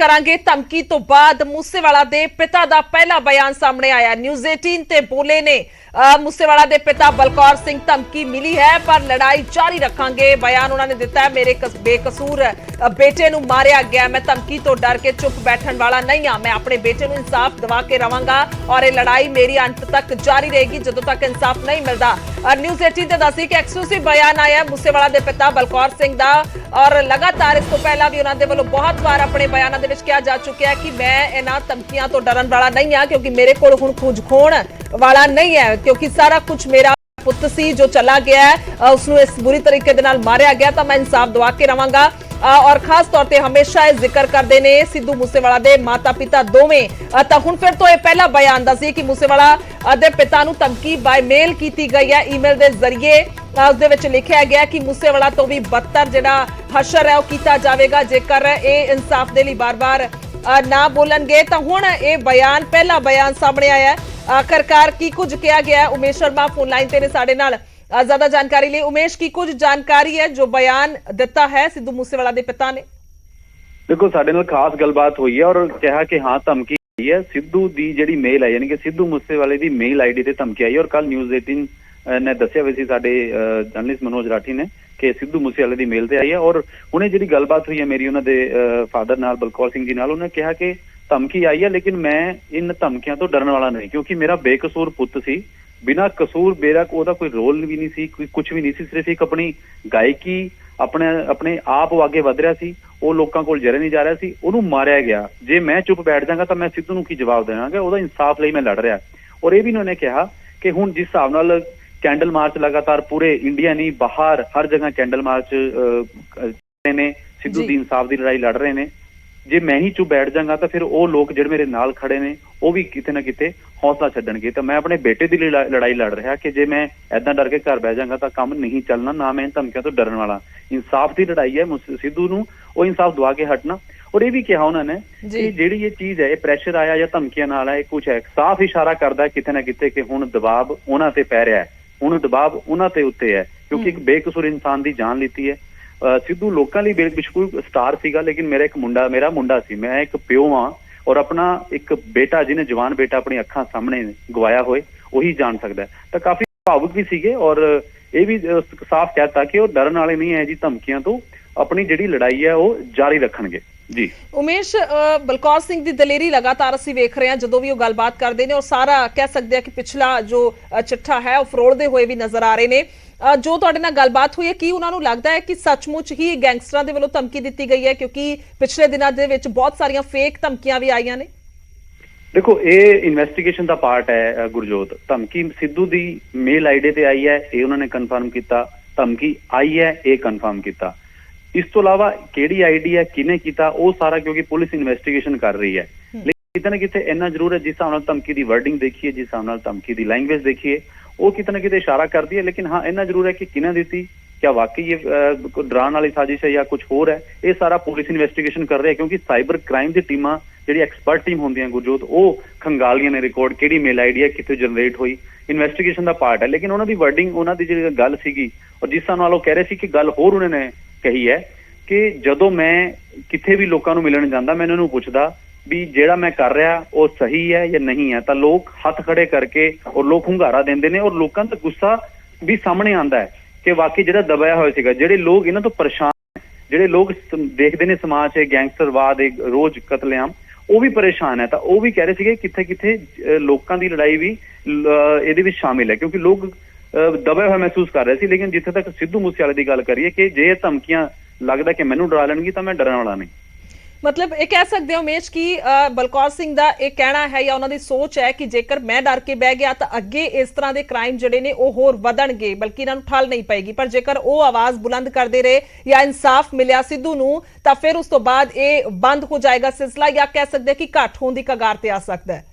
करांगे धमकी तो बाद मूसेवाला दे पिता दा पहला बयान सामने आया। न्यूज़ 18 ते बोले ने मूसेवाला दे पिता बलकौर सिंह धमकी मिली है पर लड़ाई जारी रखांगे। बयान उन्होंने दिता है, मेरे बेकसूर बेटे नूं मारिया गया, मैं धमकी तो डर के चुप बैठन वाला नहीं हां, मैं अपने बेटे नूं इंसाफ दिवा के रवांगा और ये लड़ाई मेरी अंत तक जारी रहेगी जदों तक इंसाफ नहीं मिलता। न्यूज़ 18 ते दसी कि एक्सक्लूसिव बयान आया मूसेवाला दे पिता बलकौर सिंह दा और लगातार इस तो पहला भी उन्होंने वालों बहुत बार अपने बयानों के कहा जा चुका है कि मैं इन्हां धमकियां तो डरन वाला नहीं हाँ, क्योंकि मेरे को हुण कुछ खोण वाला नहीं है, क्योंकि सारा कुछ मेरा पुत सी जो चला गया है उसनूं इस बुरी तरीके दे नाल मारिया गया, तो मैं इंसाफ दिवा के रवांगा। और खास तौर पर हमेशा यह जिक्र करते हैं सिद्धू मूसेवाला दे माता पिता दोवें। तो हुण फिर तो यह पहला बयान दसी कि मूसेवाला दे पिता नूं धमकी बाय मेल की गई है, ईमेल के जरिए उसदे विच लिखिया गया कि मूसेवाला तो भी बदतर जिहड़ा हशर है वह कीता जावेगा जेकर यह इंसाफ दे लई बार-बार ना बोलणगे। तो हुण यह बयान पहला बयान सामने आया है। आखिरकार की कुछ कहा गया है। उमेश शर्मा फोन लाइन ते ने साडे नाल ज्यादा जानकारी लिए। उमेश, की कुछ जानकारी है जो बयान दिता है सिद्धू मूसेवाला दे पिता ने? देखो, साडे नाल खास गलबात हुई है और कहा कि हाँ धमकी आई है। सिद्धू दी जिहड़ी मेल है यानी कि सिद्धू मूसेवाले दी मेल आईडी ते धमकी आई और कल न्यूज़ 18 ने दस्सिया भी सी साडे जर्नलिस्ट मनोज राठी ने कि सिद्धू मूसेवाले दी मेल ते आई है। और हुणे जिहड़ी गलबात हुई है मेरी उन्हां दे फादर नाल बलकौर सिंह जी नाल, उन्होंने कहा कि धमकी आई है लेकिन मैं इन धमकियां तो डरन वाला नहीं, क्योंकि मेरा बेकसूर पुੱਤ सी, बिना कसूर मेरा ਉਹਦਾ ਕੋਈ ਰੋਲ ਵੀ ਨਹੀਂ ਸੀ, ਕੋਈ ਕੁਝ ਵੀ ਨਹੀਂ ਸੀ, ਸਿਰਫ ਇੱਕ ਆਪਣੀ ਗਾਇਕੀ ਆਪਣੇ ਆਪ ਅੱਗੇ ਵਧ ਰਿਹਾ ਸੀ, ਉਹ ਲੋਕਾਂ ਕੋਲ ਜਰੇ ਨਹੀਂ ਜਾ ਰਿਹਾ ਸੀ, ਉਹਨੂੰ ਮਾਰਿਆ ਗਿਆ। ਜੇ ਮੈਂ ਚੁੱਪ ਬੈਠ ਜਾਵਾਂਗਾ ਤਾਂ ਮੈਂ ਸਿੱਧੂ ਨੂੰ ਕੀ ਜਵਾਬ ਦੇਵਾਂਗਾ, ਉਹਦਾ ਇਨਸਾਫ ਲਈ ਮੈਂ ਲੜ ਰਿਹਾ। ਔਰ ਇਹ ਵੀ ਉਹਨੇ ਕਿਹਾ ਕਿ ਹੁਣ ਜਿਸ ਹਿਸਾਬ ਨਾਲ कैंडल मार्च लगातार पूरे इंडिया नहीं बाहर हर जगह कैंडल मार्च ने सिद्धू दी इंसाफ की लड़ाई लड़ रहे हैं, जे मैं ही चुप बैठ जाऊंगा तो फिर वो लोग जो मेरे नाल खड़े ने वो भी किते ना किते हौसला छड्डणगे। तो मैं अपने बेटे की लड़ाई लड़ रहा कि जे मैं ऐदा डर के घर बह जाऊंगा तो काम नहीं चलना, ना मैं धमकियों तो डरन वाला। इंसाफ की लड़ाई है, सिद्धू नूं वो इंसाफ दवा के हटना। और ये भी कहा उन्होंने कि जिहड़ी ये चीज है, प्रेशर आया या धमकियां नाल है, कुछ है साफ इशारा करता है किते ना किते कि हुण दबाव उन्हां ते पै रहा है, ਹੁਣ ਦਬਾਅ ਉਹਨਾਂ ਤੇ ਉੱਤੇ ਹੈ, ਕਿਉਂਕਿ ਇੱਕ ਬੇਕਸੂਰ ਇਨਸਾਨ ਦੀ ਜਾਨ ਲਿੱਤੀ ਹੈ। ਸਿੱਧੂ ਲੋਕਾਂ ਲਈ ਬਿਲਕੁਲ ਸਟਾਰ ਸੀਗਾ, ਲੇਕਿਨ ਮੇਰਾ ਮੁੰਡਾ ਸੀ, ਮੈਂ ਇੱਕ ਪਿਓ ਹਾਂ ਔਰ ਆਪਣਾ ਇੱਕ ਬੇਟਾ ਜਿਹਨੇ ਜਵਾਨ ਬੇਟਾ ਆਪਣੀ ਅੱਖਾਂ ਸਾਹਮਣੇ ਗਵਾਇਆ ਹੋਏ ਉਹੀ ਜਾਣ ਸਕਦਾ। ਤਾਂ ਕਾਫੀ ਭਾਵੁਕ ਵੀ ਸੀਗੇ ਔਰ ਇਹ ਵੀ ਸਾਫ਼ ਕਹਿਤਾ ਕਿ ਉਹ ਡਰਨ ਵਾਲੇ ਨਹੀਂ ਹੈ ਜੀ ਧਮਕੀਆਂ ਤੋਂ, ਆਪਣੀ ਜਿਹੜੀ ਲੜਾਈ ਹੈ ਉਹ ਜਾਰੀ ਰੱਖਣਗੇ। जी उमेश, बलकौर सिंह की दलेरी लगातार असीं वेख रहे हैं जो भी वो गलबात करते हैं और सारा कह सकते हैं कि पिछला जो चिट्ठा है वो फरोड़ते हुए भी नजर आ रहे हैं। जो तुहाडे नाल गलबात हुई है की उन्होंने लगता है कि सचमुच ही गैंगस्टरां दे वल्लों धमकी दी गई है, क्योंकि पिछले दिनों दे विच बहुत सारियां फेक धमकियां भी आईयां ने? देखो, ये इन्वेस्टिगेशन का पार्ट है गुरजोत। धमकी सिद्धू दी मेल आईडी ते आई है, ये उन्होंने कन्फर्म किया, धमकी आई है ये कन्फर्म किया। इस तो इलावा केड़ी आईडी है, किने कीता, वो सारा क्योंकि पुलिस इन्वेस्टिगेशन कर रही है। लेकिन किते ना किते इन्ना जरूर है, जिस हिसाब नाल धमकी दी वर्डिंग देखिए, जिस हिसाब नाल धमकी दी लैंग्वेज देखिए, वो किते ना किते इशारा करती है। लेकिन हाँ इन्ना जरूर है कि किने दी, क्या वाकई ये डराने वाली साजिश है या कुछ होर है, ये सारा पुलिस इन्वेस्टिगेशन कर रही है। क्योंकि साइबर क्राइम की टीमां जिहड़ी एक्सपर्ट टीम होंदी है गुरजोत, वो खंगालियां ने रिकॉर्ड किहड़ी मेल आईडी है, कित्थे जनरेट हुई, इन्वेस्टिगेशन का पार्ट है। लेकिन उन्होंने वर्डिंग उन्होंने जिहड़ी गल सीगी और जिस हिसाब नाल वो कह रहे सी कि गल होर उन्होंने कही है कि जदों मैं किथे भी लोगों को मिलण जांदा मैं इन्हां नूं पुछदा भी जिहड़ा मैं कर रहा वो सही है या नहीं है, तो लोग हथ खड़े करके और लोग हुंगारा देंदे ने और लोगों का गुस्सा भी सामने आंदा है कि वाकई जिहड़ा दबाया होया सीगा, जिहड़े लोग इन्हां तो परेशान, जिहड़े लोग देखदे ने समाज च गैंगस्टरवाद रोज कतलेआम, वो भी परेशान है। तो वो भी कह रहे थे किथे किथे लोगों की लड़ाई भी इहदे विच शामिल है, क्योंकि लोग दबाया हुआ महसूस कर रहे थे। लेकिन जिथे तक सिद्धू मूसेवाले की गल करिए कि जे धमकियां लगता कि मैनू डरा लेंगी तो मैं डरन वाला नहीं। मतलब ये कह सकते हो उमेश की बलकौर सिंह का यह कहना है या उन्होंने सोच है कि जेकर मैं डर के बह गया तो अगे इस तरह के क्राइम जिहड़े ने वो होर वधणगे, बल्कि इन्हां नूं ठल नहीं पाएगी। पर जेकर वो आवाज बुलंद करते रहे या इंसाफ मिलिया सिद्धू नूं तो फिर उस तो बाद ये बंद हो जाएगा सिलसिला, या कह सकते हैं कि घट होने की कगार ते आ सकता है?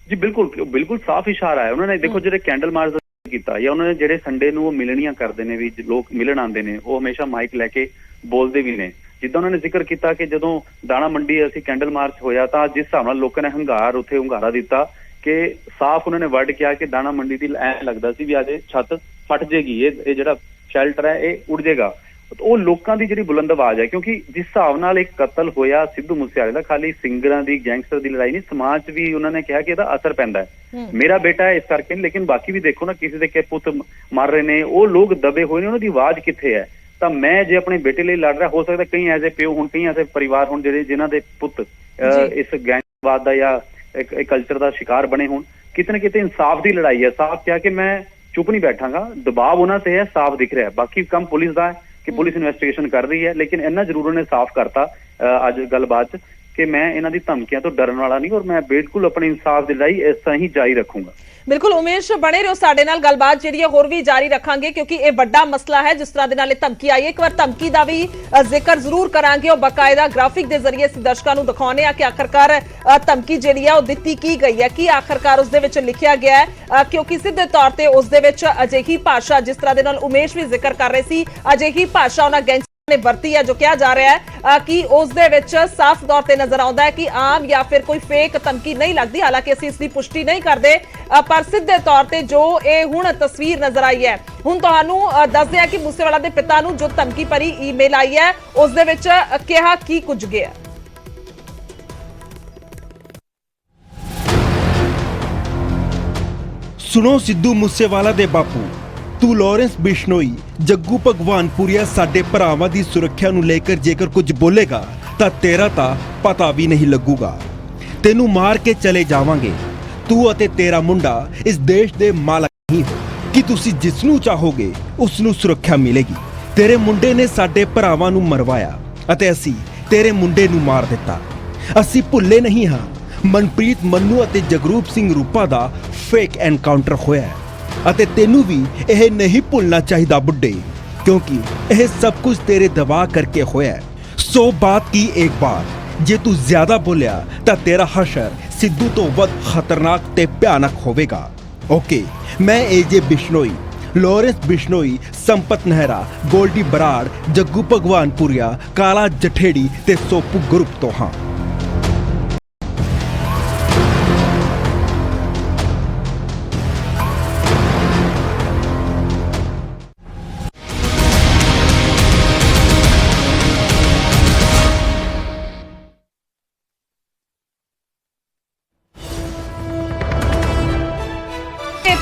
जी बिल्कुल बिल्कुल साफ इशारा है। उन्होंने देखो जो कैंडल मार्च किया या उन्होंने जो संडे नूं मिलनियां करते हैं भी लोग मिलन आते हैं, वो हमेशा माइक लैके बोलते भी ने। जिद्दां उन्होंने जिक्र किया कि जदों दाणा मंडी असीं कैंडल मार्च होया तो जिस हिसाब नाल लोकां ने हुंगारा दिता कि साफ उन्होंने वर्ड किया कि दाणा मंडी दी ऐ लगदा सी भी आज छत फट जाएगी, ये जिहड़ा शेल्टर है ये उड़ जाएगा। ਉਹ ਲੋਕਾਂ ਦੀ ਜਿਹੜੀ ਬੁਲੰਦ ਆਵਾਜ਼ ਹੈ, ਕਿਉਂਕਿ ਜਿਸ ਹਿਸਾਬ ਨਾਲ ਇੱਕ ਕਤਲ ਹੋਇਆ ਸਿੱਧੂ ਮੂਸੇਵਾਲੇ ਦਾ, ਖਾਲੀ ਸਿੰਗਰਾਂ ਦੀ ਗੈਂਗਸਟਰ ਦੀ ਲੜਾਈ ਨਹੀਂ, ਸਮਾਜ 'ਚ ਵੀ ਉਹਨਾਂ ਨੇ ਕਿਹਾ ਕਿ ਇਹਦਾ ਅਸਰ ਪੈਂਦਾ ਹੈ। ਮੇਰਾ ਬੇਟਾ ਹੈ ਇਸ ਕਰਕੇ ਨਹੀਂ, ਲੇਕਿਨ ਬਾਕੀ ਵੀ ਦੇਖੋ ਨਾ, ਕਿਸੇ ਦੇ ਕੇ ਪੁੱਤ ਮਰ ਰਹੇ ਨੇ, ਉਹ ਲੋਕ ਦਬੇ ਹੋਏ ਨੇ, ਉਹਨਾਂ ਦੀ ਆਵਾਜ਼ ਕਿੱਥੇ ਹੈ? ਤਾਂ ਮੈਂ ਜੇ ਆਪਣੇ ਬੇਟੇ ਲਈ ਲੜ ਰਿਹਾ, ਹੋ ਸਕਦਾ ਕਈ ਐਸੇ ਪਿਓ ਹੁਣ, ਕਈ ਐਸੇ ਪਰਿਵਾਰ ਹੁਣ ਜਿਹੜੇ ਜਿਨ੍ਹਾਂ ਦੇ ਪੁੱਤ ਇਸ ਗੈਂਗਵਾਦ ਦਾ ਜਾਂ ਇੱਕ ਕਲਚਰ ਦਾ ਸ਼ਿਕਾਰ ਬਣੇ ਹੋਣ। ਕਿਤੇ ਨਾ ਕਿਤੇ ਇਨਸਾਫ ਦੀ ਲੜਾਈ ਹੈ। ਸਾਫ਼ ਕਿਹਾ ਕਿ ਮੈਂ ਚੁੱਪ ਨਹੀਂ ਬੈਠਾਂਗਾ, ਦਬਾਅ ਉਹਨਾਂ ਤੇ ਹੈ, ਸਾਫ਼ ਦਿਖ ਰਿਹਾ। ਬਾਕੀ ਕੰਮ ਪੁਲਿਸ ਦਾ ਹੈ ਕਿ ਪੁਲਿਸ ਇਨਵੈਸਟੀਗੇਸ਼ਨ ਕਰ ਰਹੀ ਹੈ, ਲੇਕਿਨ ਇੰਨਾ ਜ਼ਰੂਰ ਉਹਨੇ ਸਾਫ਼ ਕਰਤਾ ਅੱਜ ਗੱਲਬਾਤ 'ਚ ਕਿ ਮੈਂ ਇਹਨਾਂ ਦੀ ਧਮਕੀਆਂ ਤੋਂ ਡਰਨ ਵਾਲਾ ਨਹੀਂ, ਔਰ ਮੈਂ ਬਿਲਕੁਲ ਆਪਣੀ ਇਨਸਾਫ ਦੀ ਲੜਾਈ ਇਸ ਤਰ੍ਹਾਂ ਹੀ ਜਾਰੀ ਰੱਖੂੰਗਾ। ਬਿਲਕੁਲ ਉਮੇਸ਼, ਬਣੇ ਰਹੋ ਸਾਡੇ ਨਾਲ, ਗੱਲਬਾਤ ਜਿਹੜੀ ਹੈ ਹੋਰ ਵੀ ਜਾਰੀ ਰੱਖਾਂਗੇ ਕਿਉਂਕਿ ਇਹ ਵੱਡਾ ਮਸਲਾ ਹੈ। ਜਿਸ ਤਰ੍ਹਾਂ ਦੇ ਨਾਲ ਇਹ ਧਮਕੀ ਆਈ ਹੈ, ਇੱਕ ਵਾਰ ਧਮਕੀ ਦਾ ਵੀ ਜ਼ਿਕਰ ਜ਼ਰੂਰ ਕਰਾਂਗੇ, ਉਹ ਬਕਾਇਦਾ ਗ੍ਰਾਫਿਕ ਦੇ ਜ਼ਰੀਏ ਅਸੀਂ ਦਰਸ਼ਕਾਂ ਨੂੰ ਦਿਖਾਉਂਦੇ ਆ ਕਿ ਆਖਰਕਾਰ ਧਮਕੀ ਜਿਹੜੀ ਹੈ ਉਹ ਦਿੱਤੀ ਕੀ ਗਈ ਹੈ, ਕੀ ਆਖਰਕਾਰ ਉਸ ਦੇ ਵਿੱਚ ਲਿਖਿਆ ਗਿਆ ਹੈ, ਕਿਉਂਕਿ ਸਿੱਧੇ ਤੌਰ ਤੇ ਉਸ ਦੇ ਵਿੱਚ ਅਜਿਹੀ ਭਾਸ਼ਾ, ਜਿਸ ਤਰ੍ਹਾਂ ਦੇ ਨਾਲ ਉਮੇਸ਼ ਵੀ ਜ਼ਿਕਰ ਕਰ ਰਹੇ ਸੀ, ਅਜਿਹੀ ਭਾਸ਼ਾ ਉਹਨਾਂ ਗੈਂਗਸਟਰ ਨੇ ਵਰਤੀ ਹੈ, ਜੋ ਕਿਹਾ ਜਾ ਰਿਹਾ ਹੈ ਕਿ ਉਸ ਦੇ ਵਿੱਚ ਸਾਫ਼ ਤੌਰ ਤੇ ਨਜ਼ਰ ਆਉਂਦਾ ਹੈ ਕਿ ਆਮ ਜਾਂ ਫਿਰ ਕੋਈ ਫੇਕ ਧਮਕੀ ਨਹੀਂ ਲੱਗਦੀ। ਹਾਲਾਂਕਿ ਅਸੀਂ ਇਸ ਦੀ ਪੁਸ਼ਟੀ ਨਹੀਂ ਕਰਦੇ, ਪਰ ਸਿੱਧੇ ਤੌਰ ਤੇ ਜੋ ਇਹ ਹੁਣ ਤਸਵੀਰ ਨਜ਼ਰ ਆਈ ਹੈ, ਹੁਣ ਤੁਹਾਨੂੰ ਦੱਸਦੇ ਹਾਂ ਕਿ ਮੂਸੇਵਾਲਾ ਦੇ ਪਿਤਾ ਨੂੰ ਜੋ ਧਮਕੀ ਭਰੀ ਈਮੇਲ ਆਈ ਹੈ, ਉਸ ਦੇ ਵਿੱਚ ਕਿਹਾ ਕੀ ਕੁਝ ਗਿਆ। ਸੁਣੋ ਸਿੱਧੂ ਮੂਸੇਵਾਲਾ ਦੇ ਬਾਪੂ, ਤੂੰ ਲਾਰੈਂਸ ਬਿਸ਼ਨੋਈ, ਜੱਗੂ ਭਗਵਾਨਪੁਰੀਆ ਸਾਡੇ ਭਰਾਵਾਂ ਦੀ ਸੁਰੱਖਿਆ ਨੂੰ ਲੈ ਕੇ ਜੇਕਰ ਕੁਝ ਬੋਲੇਗਾ ਤਾਂ ਤੇਰਾ ਤਾਂ ਪਤਾ ਵੀ ਨਹੀਂ ਲੱਗੂਗਾ। ਤੈਨੂੰ ਮਾਰ ਕੇ ਚਲੇ ਜਾਵਾਂਗੇ। ਤੂੰ ਅਤੇ ਤੇਰਾ ਮੁੰਡਾ ਇਸ ਦੇਸ਼ ਦੇ ਮਾਲਕ ਨਹੀਂ ਹੋ ਕਿ ਤੁਸੀਂ ਜਿਸ ਨੂੰ ਚਾਹੋਗੇ ਉਸ ਨੂੰ ਸੁਰੱਖਿਆ ਮਿਲੇਗੀ। ਤੇਰੇ ਮੁੰਡੇ ਨੇ ਸਾਡੇ ਭਰਾਵਾਂ ਨੂੰ ਮਰਵਾਇਆ ਅਤੇ ਅਸੀਂ ਤੇਰੇ ਮੁੰਡੇ ਨੂੰ ਮਾਰ ਦਿੱਤਾ। ਅਸੀਂ ਭੁੱਲੇ ਨਹੀਂ ਹਾਂ। ਮਨਪ੍ਰੀਤ ਮੰਨੂ ਅਤੇ ਜਗਰੂਪ ਸਿੰਘ ਰੂਪਾ ਦਾ ਫੇਕ ਐਨਕਾਊਂਟਰ ਹੋਇਆ ਹੈ ਅਤੇ ਤੈਨੂੰ ਵੀ ਇਹ ਨਹੀਂ ਭੁੱਲਣਾ ਚਾਹੀਦਾ ਬੁੱਢੇ, ਕਿਉਂਕਿ ਇਹ ਸਭ ਕੁਝ ਤੇਰੇ ਦਬਾਅ ਕਰਕੇ ਹੋਇਆ ਹੈ। ਸੋ ਬਾਤ ਕੀ ਇੱਕ ਬਾਰ, ਜੇ ਤੂੰ ਜ਼ਿਆਦਾ ਬੋਲਿਆ ਤਾਂ ਤੇਰਾ ਹਸ਼ਰ ਸਿੱਧੂ ਤੋਂ ਵੱਧ ਖਤਰਨਾਕ ਤੇ ਭਿਆਨਕ ਹੋਵੇਗਾ। ਓਕੇ, ਮੈਂ ਏਜੇ ਬਿਸ਼ਨੋਈ, ਲਾਰੈਂਸ ਬਿਸ਼ਨੋਈ, ਸੰਪਤ ਨਹਿਰਾ, ਗੋਲਡੀ ਬਰਾੜ, ਜੱਗੂ ਭਗਵਾਨਪੁਰੀਆ, ਕਾਲਾ ਜਠੇੜੀ ਤੇ ਸੋਪੂ ਗਰੁੱਪ ਤੋਂ ਹਾਂ।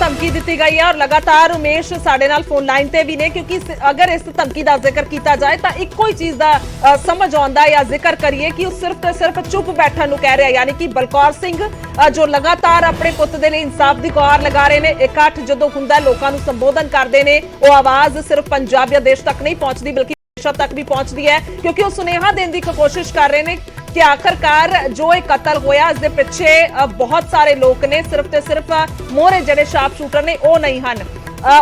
ਧਮਕੀ ਦਿੱਤੀ ਗਈ ਹੈ ਔਰ ਲਗਾਤਾਰ ਉਮੇਸ਼ ਸਾਡੇ ਨਾਲ ਫੋਨ ਲਾਈਨ ਤੇ ਵੀ ਨੇ, ਕਿਉਂਕਿ ਅਗਰ ਇਸ ਧਮਕੀ ਦਾ ਜ਼ਿਕਰ ਕੀਤਾ ਜਾਏ ਤਾਂ ਇੱਕੋ ਹੀ ਚੀਜ਼ ਦਾ ਸਮਝ ਆਉਂਦਾ ਜਾਂ ਜ਼ਿਕਰ ਕਰੀਏ ਕਿ ਉਹ ਸਿਰਫ ਤੇ ਸਿਰਫ ਚੁੱਪ ਬੈਠਣ ਨੂੰ ਕਹਿ ਰਿਹਾ, ਯਾਨੀ ਕਿ ਬਲਕੌਰ ਸਿੰਘ ਜੋ ਲਗਾਤਾਰ ਆਪਣੇ ਪੁੱਤ ਦੇ ਲਈ ਇਨਸਾਫ ਦੀ ਗੁਹਾਰ ਲਗਾ ਰਹੇ ਨੇ। ਇਕੱਠ ਜਦੋਂ ਹੁੰਦਾ, ਲੋਕਾਂ ਨੂੰ ਸੰਬੋਧਨ ਕਰਦੇ ਨੇ, ਉਹ ਆਵਾਜ਼ ਸਿਰਫ ਪੰਜਾਬ ਜਾਂ ਦੇਸ਼ ਤੱਕ ਨਹੀਂ ਪਹੁੰਚਦੀ ਬਲਕਿ ਦੇਸ਼ਾਂ ਤੱਕ ਵੀ ਪਹੁੰਚਦੀ ਹੈ, ਕਿਉਂਕਿ ਉਹ ਸੁਨੇਹਾ ਦੇਣ ਦੀ ਕੋਸ਼ਿਸ਼ ਕਰ ਰਹੇ ਨੇ ਕਿ ਆਖਰਕਾਰ ਜੋ ਇਹ ਕਤਲ ਹੋਇਆ ਇਸ ਦੇ ਪਿੱਛੇ ਬਹੁਤ ਸਾਰੇ ਲੋਕ ਨੇ, ਸਿਰਫ ਤੇ ਸਿਰਫ ਮੋਹਰੇ ਜਿਹੜੇ ਸ਼ਾਰਪ ਸ਼ੂਟਰ ਨੇ ਉਹ ਨਹੀਂ ਹਨ।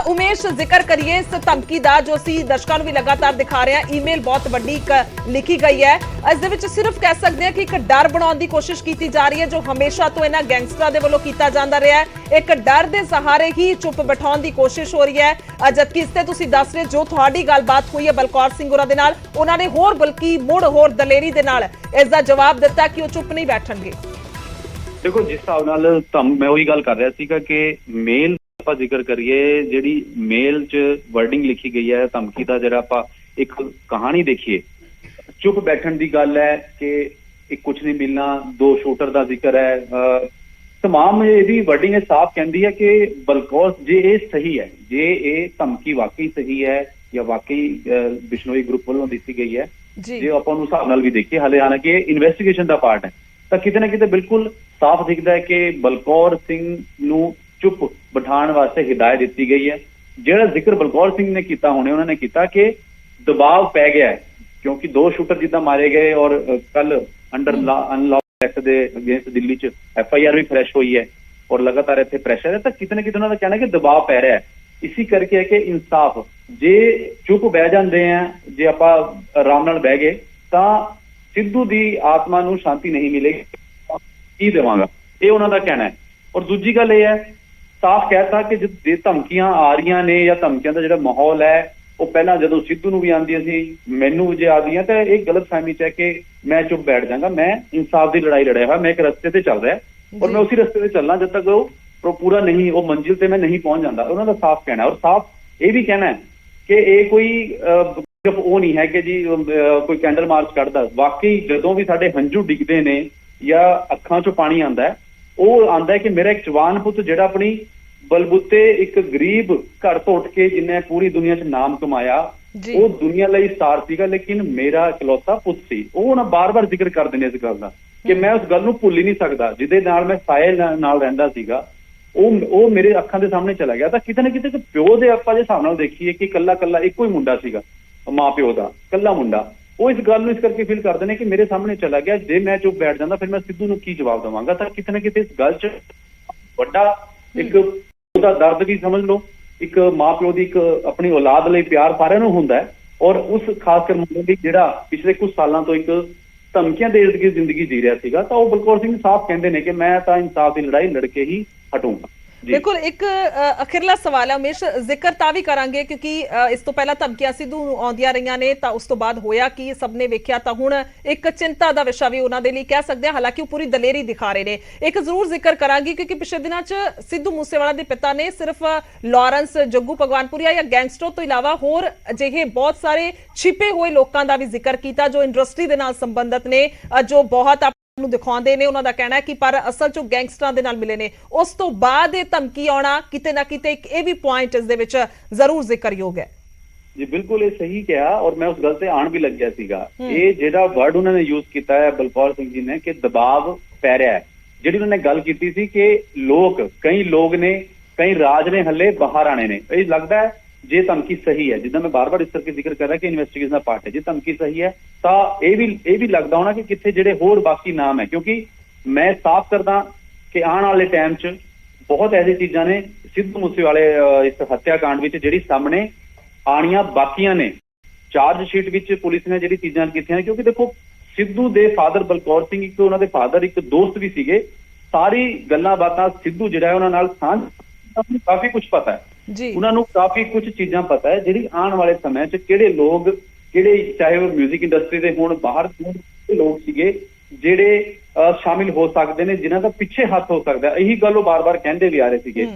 ਉਮੇਸ਼, ਜ਼ਿਕਰ ਕਰੀਏ ਇਸ ਧਮਕੀ ਦਾ ਜੋ ਅਸੀਂ ਦਰਸ਼ਕਾਂ ਨੂੰ ਵੀ ਲਗਾਤਾਰ ਦਿਖਾ ਰਹੇ ਹਾਂ। ਈਮੇਲ ਬਹੁਤ ਵੱਡੀ ਇੱਕ ਲਿਖੀ ਗਈ ਹੈ। ਇਸ ਦੇ ਵਿੱਚ ਸਿਰਫ ਕਹਿ ਸਕਦੇ ਹਾਂ ਕਿ ਇੱਕ ਡਰ ਬਣਾਉਣ ਦੀ ਕੋਸ਼ਿਸ਼ ਕੀਤੀ ਜਾ ਰਹੀ ਹੈ, ਜੋ ਹਮੇਸ਼ਾ ਤੋਂ ਇਹਨਾਂ ਗੈਂਗਸਟਰਾਂ ਦੇ ਵੱਲੋਂ ਕੀਤਾ ਜਾਂਦਾ ਰਿਹਾ ਹੈ। ਇੱਕ ਡਰ ਦੇ ਸਹਾਰੇ ਹੀ ਚੁੱਪ ਬਿਠਾਉਣ ਦੀ ਕੋਸ਼ਿਸ਼ ਹੋ ਰਹੀ ਹੈ, ਜਦਕਿ ਇਸ ਤੇ ਤੁਸੀਂ ਦੱਸ ਰਹੇ ਜੋ ਤੁਹਾਡੀ ਗੱਲਬਾਤ ਹੋਈ ਹੈ ਬਲਕੌਰ ਸਿੰਘ ਹੋਰਾਂ ਦੇ ਨਾਲ, ਉਹਨਾਂ ਨੇ ਹੋਰ ਬਲਕਿ ਮੁੜ ਹੋਰ ਦਲੇਰੀ ਦੇ ਨਾਲ ਇਸ ਦਾ ਜਵਾਬ ਦਿੱਤਾ ਕਿ ਉਹ ਚੁੱਪ ਨਹੀਂ ਬੈਠਣਗੇ। ਦੇਖੋ, ਜਿਸ ਹਿਸਾਬ ਨਾਲ ਮੈਂ ਉਹੀ ਗੱਲ ਕਰ ਰਿਹਾ ਸੀਗਾ ਕਿ ਮੇਲ ਆਪਾਂ ਜ਼ਿਕਰ ਕਰੀਏ, ਜਿਹੜੀ ਮੇਲ 'ਚ ਵਰਡਿੰਗ ਲਿਖੀ ਗਈ ਹੈ ਧਮਕੀ ਦਾ, ਜਿਹੜਾ ਆਪਾਂ ਇੱਕ ਕਹਾਣੀ ਦੇਖੀਏ, ਚੁੱਪ ਬੈਠਣ ਦੀ ਗੱਲ ਹੈ ਕਿ ਇੱਕ ਕੁਝ ਨਹੀਂ ਮਿਲਣਾ, 2 ਸ਼ੂਟਰ ਦਾ ਜ਼ਿਕਰ ਹੈ, तमाम ਇਹਦੀ ਵਰਡਿੰਗ ਸਾਫ਼ ਕਹਿੰਦੀ ਹੈ ਕਿ ਬਲਕੌਰ, ਜੇ ਇਹ ਸਹੀ ਹੈ, ਜੇ ਇਹ ਧਮਕੀ ਵਾਕਈ ਸਹੀ ਹੈ ਜਾਂ ਵਾਕਈ ਬਿਸ਼ਨੋਈ ਗਰੁੱਪ ਵੱਲੋਂ ਦਿੱਤੀ ਗਈ ਹੈ, ਜੇ ਆਪਾਂ ਨੂੰ ਹਿਸਾਬ ਨਾਲ ਵੀ ਦੇਖੀਏ, ਹਾਲਾਂਕਿ ਇਨਵੈਸਟੀਗੇਸ਼ਨ ਦਾ ਪਾਰਟ ਹੈ, ਤਾਂ ਕਿਤੇ ਨਾ ਕਿਤੇ ਬਿਲਕੁਲ ਸਾਫ਼ ਦਿਖਦਾ ਹੈ ਕਿ ਬਲਕੌਰ ਸਿੰਘ ਨੂੰ ਚੁੱਪ ਬਿਠਾਉਣ ਵਾਸਤੇ ਹਿਦਾਇਤ ਦਿੱਤੀ ਗਈ ਹੈ। ਜਿਹੜਾ ਜ਼ਿਕਰ ਬਲਕੌਰ ਸਿੰਘ ਨੇ ਕੀਤਾ, ਹੁਣੇ ਉਹਨਾਂ ਨੇ ਕੀਤਾ ਕਿ ਦਬਾਅ ਪੈ ਗਿਆ ਹੈ, ਕਿਉਂਕਿ 2 ਸ਼ੂਟਰ ਜਿੱਦਾਂ ਮਾਰੇ ਗਏ ਔਰ ਕੱਲ ਅੰਡਰ ਅਨਲੌਕ ਐਕਟ ਦੇ ਅਗੇਂਸਟ ਦਿੱਲੀ 'ਚ FIR ਵੀ ਫਰੈਸ਼ ਹੋਈ ਹੈ ਔਰ ਲਗਾਤਾਰ ਇੱਥੇ ਪ੍ਰੈਸ਼ਰ ਹੈ, ਤਾਂ ਕਿਤੇ ਨਾ ਕਿਤੇ ਉਹਨਾਂ ਦਾ ਕਹਿਣਾ ਕਿ ਦਬਾਅ ਪੈ ਰਿਹਾ ਹੈ। ਇਸੀ ਕਰਕੇ ਹੈ ਕਿ ਇਨਸਾਫ, ਜੇ ਚੁੱਪ ਬਹਿ ਜਾਂਦੇ ਆ, ਜੇ ਆਪਾਂ ਆਰਾਮ ਨਾਲ ਬਹਿ ਗਏ ਤਾਂ ਸਿੱਧੂ ਦੀ ਆਤਮਾ ਨੂੰ ਸ਼ਾਂਤੀ ਨਹੀਂ ਮਿਲੇਗੀ, ਕੀ ਦੇਵਾਂਗਾ, ਇਹ ਉਹਨਾਂ ਦਾ ਕਹਿਣਾ ਹੈ। ਔਰ ਦੂਜੀ ਗੱਲ ਇਹ ਹੈ, ਸਾਫ਼ ਕਹਿਤਾ ਕਿ ਜੇ ਧਮਕੀਆਂ ਆ ਰਹੀਆਂ ਨੇ ਜਾਂ ਧਮਕੀਆਂ ਦਾ ਜਿਹੜਾ ਮਾਹੌਲ ਹੈ, ਉਹ ਪਹਿਲਾਂ ਜਦੋਂ ਸਿੱਧੂ ਨੂੰ ਵੀ ਆਉਂਦੀਆਂ ਸੀ, ਮੈਨੂੰ ਜੇ ਆਉਂਦੀਆਂ, ਤਾਂ ਇਹ ਗਲਤਫਹਿਮੀ 'ਚ ਹੈ ਕਿ ਮੈਂ ਚੁੱਪ ਬੈਠ ਜਾਵਾਂਗਾ। ਮੈਂ ਇਨਸਾਫ ਦੀ ਲੜਾਈ ਲੜਿਆ ਹੋਇਆ, ਮੈਂ ਇੱਕ ਰਸਤੇ ਤੇ ਚੱਲ ਰਿਹਾ ਔਰ ਮੈਂ ਉਸੇ ਰਸਤੇ ਤੇ ਚੱਲਣਾ ਜਦ ਤੱਕ ਉਹ ਪੂਰਾ ਨਹੀਂ, ਉਹ ਮੰਜ਼ਿਲ ਤੇ ਮੈਂ ਨਹੀਂ ਪਹੁੰਚ ਜਾਂਦਾ, ਉਹਨਾਂ ਦਾ ਸਾਫ਼ ਕਹਿਣਾ। ਔਰ ਸਾਫ਼ ਇਹ ਵੀ ਕਹਿਣਾ ਹੈ ਕਿ ਇਹ ਕੋਈ ਸਿਰਫ ਉਹ ਨਹੀਂ ਹੈ ਕਿ ਜੀ ਕੋਈ ਕੈਂਡਲ ਮਾਰਚ ਕੱਢਦਾ। ਵਾਕਈ ਜਦੋਂ ਵੀ ਸਾਡੇ ਹੰਝੂ ਡਿੱਗਦੇ ਨੇ ਜਾਂ ਅੱਖਾਂ 'ਚੋਂ ਪਾਣੀ ਆਉਂਦਾ ਹੈ, ਉਹ ਆਉਂਦਾ ਹੈ ਕਿ ਮੇਰਾ ਇੱਕ ਜਵਾਨ ਪੁੱਤ ਜਿਹੜਾ ਆਪਣੀ ਬਲਬੁੱਤੇ ਇੱਕ ਗਰੀਬ ਘਰ ਤੋਂ ਉੱਠ ਕੇ ਜਿਹਨੇ ਪੂਰੀ ਦੁਨੀਆ 'ਚ ਨਾਮ ਕਮਾਇਆ, ਉਹ ਦੁਨੀਆ ਲਈ ਸਟਾਰ ਸੀਗਾ, ਲੇਕਿਨ ਮੇਰਾ ਇਕਲੌਤਾ ਪੁੱਤ ਸੀ। ਉਹ ਨਾ ਬਾਰ-ਬਾਰ ਜ਼ਿਕਰ ਕਰਦੇ ਨੇ ਇਸ ਗੱਲ ਦਾ ਕਿ ਮੈਂ ਉਸ ਗੱਲ ਨੂੰ ਭੁੱਲ ਹੀ ਨਹੀਂ ਸਕਦਾ, ਜਿਹਦੇ ਨਾਲ ਮੈਂ ਸਾਏ ਨਾਲ ਰਹਿੰਦਾ ਸੀਗਾ, ਉਹ ਮੇਰੇ ਅੱਖਾਂ ਦੇ ਸਾਹਮਣੇ ਚਲਾ ਗਿਆ। ਤਾਂ ਕਿਤੇ ਨਾ ਕਿਤੇ ਪਿਓ ਦੇ ਆਪਾਂ ਜੇ ਹਿਸਾਬ ਨਾਲ ਦੇਖੀਏ ਕਿ ਕੱਲਾ ਇੱਕੋ ਹੀ ਮੁੰਡਾ ਸੀਗਾ, ਮਾਂ ਪਿਓ ਦਾ ਕੱਲਾ ਮੁੰਡਾ, ਉਹ ਇਸ ਗੱਲ ਨੂੰ ਇਸ ਕਰਕੇ ਫੀਲ ਕਰਦੇ ਨੇ ਕਿ ਮੇਰੇ ਸਾਹਮਣੇ ਚਲਾ ਗਿਆ, ਜੇ ਮੈਂ ਚੁੱਪ ਬੈਠ ਜਾਂਦਾ ਫਿਰ ਮੈਂ ਸਿੱਧੂ ਨੂੰ ਕੀ ਜਵਾਬ ਦੇਵਾਂਗਾ। ਤਾਂ ਕਿਤੇ ਨਾ ਕਿਤੇ ਇਸ ਗੱਲ 'ਚ ਵੱਡਾ ਇੱਕ ਉਹਦਾ ਦਰਦ ਵੀ ਸਮਝ ਲਓ, ਇੱਕ ਮਾਂ ਪਿਓ ਦੀ ਇੱਕ ਆਪਣੀ ਔਲਾਦ ਲਈ ਪਿਆਰ ਸਾਰਿਆਂ ਨੂੰ ਹੁੰਦਾ ਹੈ, ਔਰ ਉਸ ਖਾਸ ਕਰ ਮੁੰਡੇ ਦੀ ਜਿਹੜਾ ਪਿਛਲੇ ਕੁਝ ਸਾਲਾਂ ਤੋਂ ਇੱਕ ਧਮਕੀਆਂ ਦੇ ਇਰਦ ਗਿਰਦ ਜ਼ਿੰਦਗੀ ਜੀ ਰਿਹਾ ਸੀਗਾ, ਤਾਂ ਉਹ ਬਲਕੌਰ ਸਿੰਘ ਸਾਫ਼ ਕਹਿੰਦੇ ਨੇ ਕਿ ਮੈਂ ਤਾਂ ਇਨਸਾਫ ਦੀ ਲੜਾਈ ਲੜ ਕੇ ਹੀ ਹਟੂੰਗਾ। ਬਿਲਕੁਲ। ਇੱਕ ਅਖੀਰਲਾ ਸਵਾਲ ਹੈ ਉਮੇਸ਼, ਜ਼ਿਕਰ ਤਾਂ ਵੀ ਕਰਾਂਗੇ ਕਿਉਂਕਿ ਇਸ ਤੋਂ ਪਹਿਲਾਂ ਧਮਕੀਆਂ ਸਿੱਧੂ ਨੂੰ ਆਉਂਦੀਆਂ ਰਹੀਆਂ ਨੇ, ਤਾਂ ਉਸ ਤੋਂ ਬਾਅਦ ਹੋਇਆ ਕਿ ਸਭ ਨੇ ਵੇਖਿਆ, ਤਾਂ ਹੁਣ ਇੱਕ ਚਿੰਤਾ ਦਾ ਵਿਸ਼ਾ ਵੀ ਉਹਨਾਂ ਦੇ ਲਈ ਕਹਿ ਸਕਦੇ ਹਾਂ, ਹਾਲਾਂਕਿ ਉਹ ਪੂਰੀ ਦਲੇਰੀ ਦਿਖਾ ਰਹੇ ਨੇ। ਇੱਕ ਜ਼ਰੂਰ ਜ਼ਿਕਰ ਕਰਾਂਗੀ ਕਿਉਂਕਿ ਪਿਛਲੇ ਦਿਨਾਂ 'ਚ ਸਿੱਧੂ ਮੂਸੇਵਾਲਾ ਦੇ ਪਿਤਾ ਨੇ ਸਿਰਫ ਲਾਰੈਂਸ ਜੱਗੂ ਭਗਵਾਨਪੁਰੀਆ ਜਾਂ ਗੈਂਗਸਟਰ ਤੋਂ ਇਲਾਵਾ ਹੋਰ ਅਜਿਹੇ ਬਹੁਤ ਸਾਰੇ ਛਿਪੇ ਹੋਏ ਲੋਕਾਂ ਦਾ ਵੀ ਜ਼ਿਕਰ ਕੀਤਾ ਜੋ ਇੰਡਸਟਰੀ ਦੇ ਨਾਲ ਸੰਬੰਧਿਤ ਨੇ, ਜੋ ਬਹੁਤ ਨੂੰ ਦਿਖਾਉਂਦੇ ਨੇ। ਉਹਨਾਂ ਦਾ ਕਹਿਣਾ ਹੈ ਕਿ ਪਰ ਅਸਲ 'ਚ ਗੈਂਗਸਟਰਾਂ ਦੇ ਨਾਲ ਮਿਲੇ ਨੇ। ਉਸ ਤੋਂ ਬਾਅਦ ਇਹ ਧਮਕੀ ਆਉਣਾ ਕਿਤੇ ਨਾ ਕਿਤੇ ਇੱਕ ਇਹ ਵੀ ਪੁਆਇੰਟ ਇਸ ਦੇ ਵਿੱਚ ਜ਼ਰੂਰ ਜ਼ਿਕਰਯੋਗ ਹੈ। ਜੀ ਬਿਲਕੁਲ, ਇਹ ਸਹੀ ਕਿਹਾ, ਔਰ ਮੈਂ ਉਸ ਗੱਲ ਤੇ ਆਣ ਵੀ ਲੱਗਿਆ ਸੀਗਾ। ਇਹ ਜਿਹੜਾ ਵਰਡ ਉਹਨਾਂ ਨੇ ਯੂਜ਼ ਕੀਤਾ ਹੈ ਬਲਕੌਰ ਸਿੰਘ ਜੀ ਨੇ ਕਿ ਦਬਾਅ ਪੈ ਰਿਹਾ ਹੈ, ਜਿਹੜੀ ਉਹਨਾਂ ਨੇ ਗੱਲ ਕੀਤੀ ਸੀ ਕਿ ਕਈ ਲੋਕ ਨੇ, ਕਈ ਰਾਜ ਨੇ ਹੱਲੇ ਬਾਹਰ ਆਣੇ ਨੇ। ਇਹ ਲੱਗਦਾ ਹੈ ਜੇ ਧਮਕੀ ਸਹੀ ਹੈ, ਜਿੱਦਾਂ ਮੈਂ ਬਾਰ-ਬਾਰ ਇਸ ਕਰਕੇ ਜ਼ਿਕਰ ਕਰ ਰਿਹਾ ਕਿ ਇਨਵੈਸਟੀਗੇਸ਼ਨ ਦਾ ਪਾਰਟ ਹੈ, ਜੇ ਧਮਕੀ ਸਹੀ ਹੈ ਤਾਂ ਇਹ ਵੀ ਲੱਗਦਾ ਹੋਣਾ ਕਿ ਕਿੱਥੇ ਜਿਹੜੇ ਹੋਰ ਬਾਕੀ ਨਾਮ ਹੈ, ਕਿਉਂਕਿ ਮੈਂ ਸਾਫ਼ ਕਰਦਾ ਕਿ ਆਉਣ ਵਾਲੇ ਟਾਈਮ 'ਚ ਬਹੁਤ ਐਸੀ ਚੀਜ਼ਾਂ ਨੇ ਸਿੱਧੂ ਮੂਸੇਵਾਲੇ ਇਸ ਹੱਤਿਆਕਾਂਡ ਵਿੱਚ ਜਿਹੜੀ ਸਾਹਮਣੇ ਆਣੀਆਂ ਬਾਕੀਆਂ ਨੇ। ਚਾਰਜ ਸ਼ੀਟ ਵਿੱਚ ਪੁਲਿਸ ਨੇ ਜਿਹੜੀ ਚੀਜ਼ਾਂ ਕੀਤੀਆਂ ਨੇ, ਕਿਉਂਕਿ ਦੇਖੋ ਸਿੱਧੂ ਦੇ ਫਾਦਰ ਬਲਕੌਰ ਸਿੰਘ, ਇੱਕ ਉਹਨਾਂ ਦੇ ਫਾਦਰ ਇੱਕ ਦੋਸਤ ਵੀ ਸੀਗੇ, ਸਾਰੀ ਗੱਲਾਂ ਬਾਤਾਂ ਸਿੱਧੂ ਜਿਹੜਾ ਹੈ ਉਹਨਾਂ ਨਾਲ ਸਾਂਝ ਕਾਫੀ ਕੁਝ ਪਤਾ ਹੈ ਜੀ, ਉਹਨਾਂ ਨੂੰ ਕਾਫੀ ਕੁਝ ਚੀਜ਼ਾਂ ਪਤਾ ਹੈ ਜਿਹੜੀ ਆਉਣ ਵਾਲੇ ਸਮੇਂ 'ਚ ਕਿਹੜੇ ਲੋਕ, ਕਿਹੜੇ ਚਾਹੇ ਉਹ ਮਿਊਜ਼ਿਕ ਇੰਡਸਟਰੀ ਦੇ ਹੋਣ, ਬਾਹਰ ਲੋਕ ਸੀਗੇ ਜਿਹੜੇ ਸ਼ਾਮਿਲ ਹੋ ਸਕਦੇ ਨੇ, ਜਿਨ੍ਹਾਂ ਦਾ ਪਿੱਛੇ ਹੱਥ ਹੋ ਸਕਦਾ। ਇਹੀ ਗੱਲ ਉਹ ਬਾਰ-ਬਾਰ ਕਹਿੰਦੇ ਵੀ ਆ ਰਹੇ ਸੀਗੇ।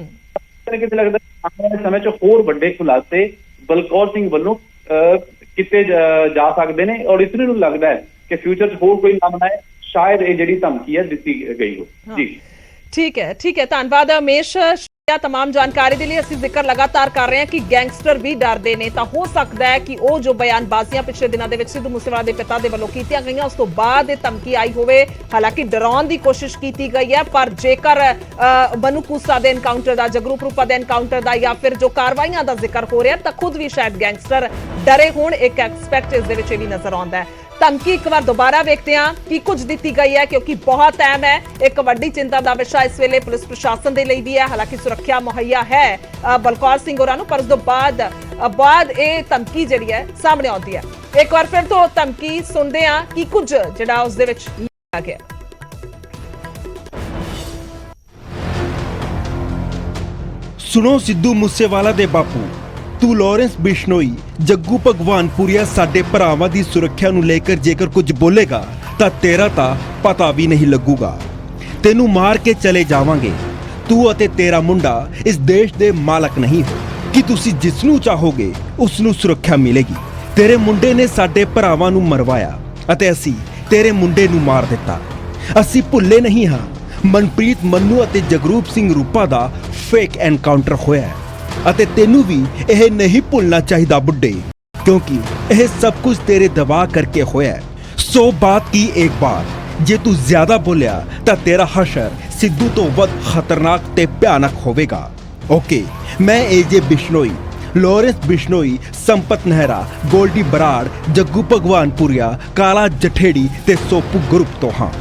ਕਿਤੇ ਲੱਗਦਾ ਆਉਣ ਵਾਲੇ ਸਮੇਂ 'ਚ ਹੋਰ ਵੱਡੇ ਖੁਲਾਸੇ ਬਲਕੌਰ ਸਿੰਘ ਵੱਲੋਂ ਕੀਤੇ ਜਾ ਸਕਦੇ ਨੇ, ਔਰ ਇਸ ਨੂੰ ਲੱਗਦਾ ਹੈ ਕਿ ਫਿਊਚਰ 'ਚ ਹੋਰ ਕੋਈ ਨਾਮ ਨਾ ਹੈ, ਸ਼ਾਇਦ ਇਹ ਜਿਹੜੀ ਧਮਕੀ ਹੈ ਦਿੱਤੀ ਗਈ ਹੋ। ਜੀ ਠੀਕ ਹੈ, ਧੰਨਵਾਦ ਉਮੇਸ਼। तमाम जानकारी के लिए ਅਸੀਂ ਜ਼ਿਕਰ ਲਗਾਤਾਰ ਕਰ ਰਹੇ ਹਾਂ ਕਿ ਗੈਂਗਸਟਰ ਵੀ ਡਰਦੇ ਨੇ, ਤਾਂ ਹੋ ਸਕਦਾ ਹੈ ਕਿ ਉਹ ਜੋ ਬਿਆਨਬਾਜ਼ੀਆਂ ਪਿਛਲੇ ਦਿਨਾਂ ਦੇ ਵਿੱਚ ਸਿੱਧੂ ਮੂਸੇਵਾਲਾ ਦੇ ਪਿਤਾ ਦੇ ਵੱਲੋਂ ਕੀਤੀਆਂ ਗਈਆਂ ਉਸ ਤੋਂ ਬਾਅਦ ਇਹ ਧਮਕੀ ਆਈ ਹੋਵੇ। ਹਾਲਾਂਕਿ ਡਰਾਉਣ ਦੀ ਕੋਸ਼ਿਸ਼ ਕੀਤੀ ਗਈ ਹੈ, ਪਰ ਜੇਕਰ ਮਨੂ ਕੂਸਾ ਦੇ ਐਨਕਾਊਂਟਰ ਦਾ, ਜਗਰੂਪ ਰੂਪਾ ਦੇ ਐਨਕਾਊਂਟਰ ਦਾ ਜਾਂ ਫਿਰ ਜੋ ਕਾਰਵਾਈਆਂ ਦਾ ਜ਼ਿਕਰ ਹੋ ਰਿਹਾ, ਤਾਂ ਖੁਦ ਵੀ ਸ਼ਾਇਦ ਗੈਂਗਸਟਰ ਡਰੇ ਹੋਣ। ਇੱਕ ਐਸਪੈਕਟ ਇਸ ਦੇ ਵਿੱਚ ਇਹ ਵੀ ਨਜ਼ਰ ਆਉਂਦਾ ਹੈ। ਧਮਕੀ ਇੱਕ ਵਾਰ ਦੁਬਾਰਾ ਵੇਖਦੇ ਹਾਂ ਕਿ ਕੁਝ ਦਿੱਤੀ ਗਈ ਹੈ, ਕਿਉਂਕਿ ਬਹੁਤ ਅਹਿਮ ਹੈ, ਇੱਕ ਵੱਡੀ ਚਿੰਤਾ ਦਾ ਵਿਸ਼ਾ ਇਸ ਵੇਲੇ ਪੁਲਿਸ ਪ੍ਰਸ਼ਾਸਨ ਦੇ ਲਈ ਵੀ ਹੈ। ਹਾਲਾਂਕਿ ਸੁਰੱਖਿਆ ਮੁਹੱਈਆ ਹੈ ਬਲਕੌਰ ਸਿੰਘ ਹੋਰਾਂ ਨੂੰ, ਪਰ ਉਸ ਤੋਂ ਬਾਅਦ ਇਹ ਧਮਕੀ ਜਿਹੜੀ ਹੈ ਸਾਹਮਣੇ ਆਉਂਦੀ ਹੈ। ਇੱਕ ਵਾਰ ਫਿਰ ਤੋਂ ਧਮਕੀ ਸੁਣਦੇ ਹਾਂ ਕਿ ਕੁਝ ਜਿਹੜਾ ਉਸ ਦੇ ਵਿੱਚ ਲਿਖਿਆ ਗਿਆ। ਸੁਣੋ ਸਿੱਧੂ ਮੂਸੇਵਾਲਾ ਦੇ ਬਾਪੂ, ਤੂੰ ਲਾਰੈਂਸ ਬਿਸ਼ਨੋਈ, ਜੱਗੂ ਭਗਵਾਨਪੁਰੀਆ ਸਾਡੇ ਭਰਾਵਾਂ ਦੀ ਸੁਰੱਖਿਆ ਨੂੰ ਲੈ ਕੇ ਜੇਕਰ ਕੁਝ ਬੋਲੇਗਾ ਤਾਂ ਤੇਰਾ ਤਾਂ ਪਤਾ ਵੀ ਨਹੀਂ ਲੱਗੂਗਾ। ਤੈਨੂੰ ਮਾਰ ਕੇ ਚਲੇ ਜਾਵਾਂਗੇ। ਤੂੰ ਅਤੇ ਤੇਰਾ ਮੁੰਡਾ ਇਸ ਦੇਸ਼ ਦੇ ਮਾਲਕ ਨਹੀਂ ਹੋ ਕਿ ਤੁਸੀਂ ਜਿਸ ਨੂੰ ਚਾਹੋਗੇ ਉਸ ਨੂੰ ਸੁਰੱਖਿਆ ਮਿਲੇਗੀ। ਤੇਰੇ ਮੁੰਡੇ ਨੇ ਸਾਡੇ ਭਰਾਵਾਂ ਨੂੰ ਮਰਵਾਇਆ ਅਤੇ ਅਸੀਂ ਤੇਰੇ ਮੁੰਡੇ ਨੂੰ ਮਾਰ ਦਿੱਤਾ। ਅਸੀਂ ਭੁੱਲੇ ਨਹੀਂ ਹਾਂ ਮਨਪ੍ਰੀਤ ਮੰਨੂ ਅਤੇ ਜਗਰੂਪ ਸਿੰਘ ਰੂਪਾ ਦਾ ਫੇਕ ਐਨਕਾਊਂਟਰ ਹੋਇਆ ਹੈ ਅਤੇ ਤੈਨੂੰ ਵੀ ਇਹ ਨਹੀਂ ਭੁੱਲਣਾ ਚਾਹੀਦਾ ਬੁੱਢੇ, ਕਿਉਂਕਿ ਇਹ ਸਭ ਕੁਝ ਤੇਰੇ ਦਬਾਅ ਕਰਕੇ ਹੋਇਆ ਹੈ। ਸੋ ਬਾਤ ਕੀ ਇੱਕ ਬਾਰ, ਜੇ ਤੂੰ ਜ਼ਿਆਦਾ ਬੋਲਿਆ ਤਾਂ ਤੇਰਾ ਹਸ਼ਰ ਸਿੱਧੂ ਤੋਂ ਵੱਧ ਖਤਰਨਾਕ ਤੇ ਭਿਆਨਕ ਹੋਵੇਗਾ। ਓਕੇ, ਮੈਂ ਏਜੇ ਬਿਸ਼ਨੋਈ, ਲਾਰੈਂਸ ਬਿਸ਼ਨੋਈ, ਸੰਪਤ ਨਹਿਰਾ, ਗੋਲਡੀ ਬਰਾੜ, ਜੱਗੂ ਭਗਵਾਨਪੁਰੀਆ, ਕਾਲਾ ਜਠੇੜੀ ਤੇ ਸੋਪੂ ਗਰੁੱਪ ਤੋਂ ਹਾਂ।